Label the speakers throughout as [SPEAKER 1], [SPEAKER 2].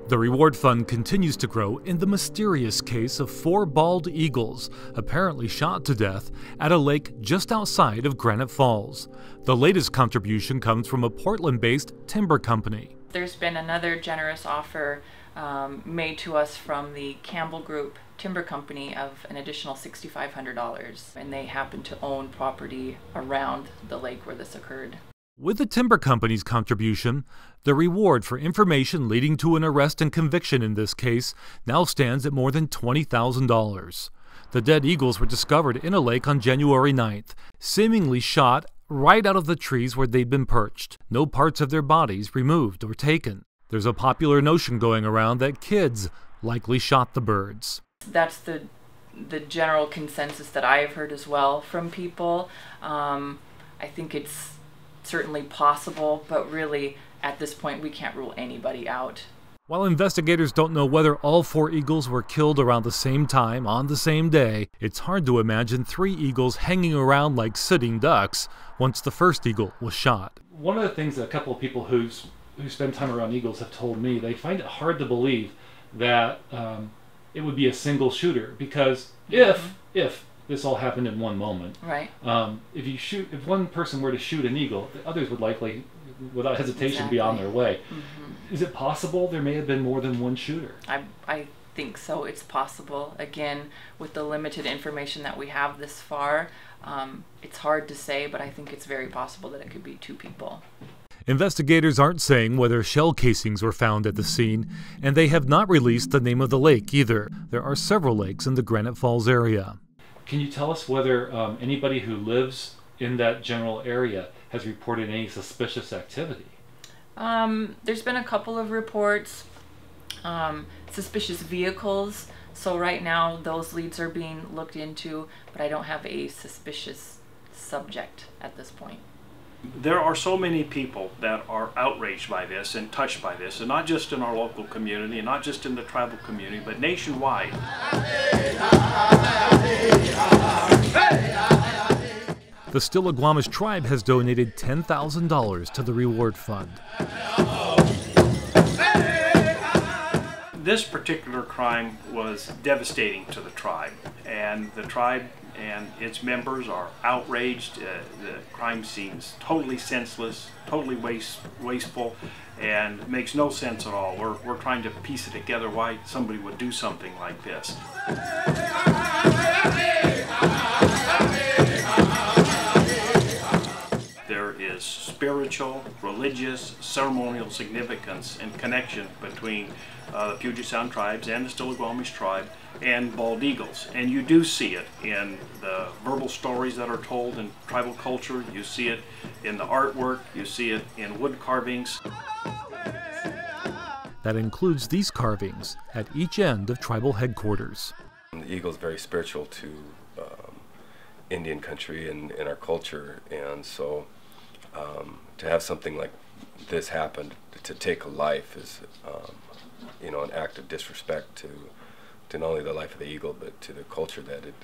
[SPEAKER 1] The reward fund continues to grow in the mysterious case of 4 bald eagles apparently shot to death at a lake just outside of Granite Falls. The latest contribution comes from a Portland-based timber company.
[SPEAKER 2] There's been another generous offer made to us from the Campbell Group Timber Company of an additional $6,500, and they happen to own property around the lake where this occurred.
[SPEAKER 1] With the timber company's contribution, the reward for information leading to an arrest and conviction in this case now stands at more than $20,000. The dead eagles were discovered in a lake on January 9th, seemingly shot right out of the trees where they'd been perched. No parts of their bodies removed or taken. There's a popular notion going around that kids likely shot the birds.
[SPEAKER 2] That's the general consensus that I have heard as well from people. I think it's certainly possible, but really at this point we can't rule anybody out.
[SPEAKER 1] While investigators don't know whether all 4 eagles were killed around the same time on the same day, it's hard to imagine 3 eagles hanging around like sitting ducks once the first eagle was shot.
[SPEAKER 3] One of the things that a couple of people who spend time around eagles have told me, they find it hard to believe that it would be a single shooter, because if this all happened in one moment,
[SPEAKER 2] right?
[SPEAKER 3] If one person were to shoot an eagle, the others would likely, without hesitation, be on their way. Is it possible there may have been more than one shooter?
[SPEAKER 2] I think so. It's possible. Again, with the limited information that we have this far, it's hard to say, but I think it's very possible that it could be 2 people.
[SPEAKER 1] Investigators aren't saying whether shell casings were found at the scene, and they have not released the name of the lake either. There are several lakes in the Granite Falls area.
[SPEAKER 3] Can you tell us whether anybody who lives in that general area has reported any suspicious activity?
[SPEAKER 2] There's been a couple of reports, suspicious vehicles, so right now those leads are being looked into, but I don't have a suspicious subject at this point.
[SPEAKER 4] There are so many people that are outraged by this and touched by this, and not just in our local community, and not just in the tribal community, but nationwide.
[SPEAKER 1] The Stillaguamish Tribe has donated $10,000 to the reward fund.
[SPEAKER 4] This particular crime was devastating to the tribe, and the tribe and its members are outraged. The crime seems totally senseless, totally wasteful, and makes no sense at all. We're trying to piece it together why somebody would do something like this. There is spiritual, religious, ceremonial significance and connection between the Puget Sound tribes and the Stillaguamish tribe and bald eagles. And you do see it in the verbal stories that are told in tribal culture, you see it in the artwork, you see it in wood carvings.
[SPEAKER 1] That includes these carvings at each end of tribal headquarters.
[SPEAKER 5] The eagle is very spiritual to Indian country and our culture, and so to have something like this happen, to take a life, is you know, an act of disrespect to not only the life of the eagle, but to the culture that it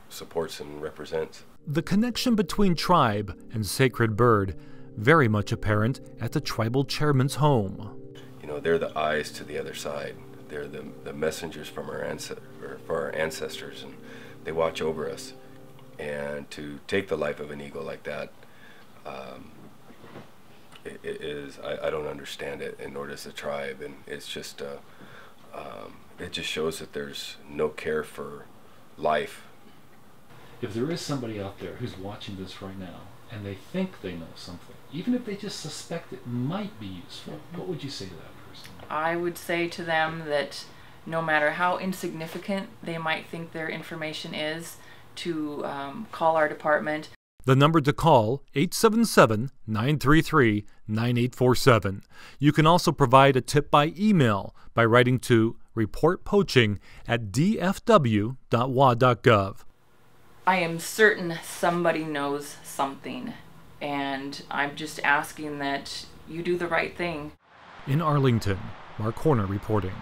[SPEAKER 5] supports and represents.
[SPEAKER 1] The connection between tribe and sacred bird very much apparent at the tribal chairman's home.
[SPEAKER 5] You know, they're the eyes to the other side. They're the messengers from our ancestors, and they watch over us. And to take the life of an eagle like that, I don't understand it, and nor does the tribe, and it's just it just shows that there's no care for life.
[SPEAKER 3] If there is somebody out there who's watching this right now and they think they know something, even if they just suspect it might be useful, what would you say to that person?
[SPEAKER 2] I would say to them that no matter how insignificant they might think their information is, to call our department.
[SPEAKER 1] The number to call, 877-933-9847. You can also provide a tip by email by writing to reportpoaching@dfw.wa.gov.
[SPEAKER 2] I am certain somebody knows something, and I'm just asking that you do the right thing.
[SPEAKER 1] In Arlington, Mark Horner reporting.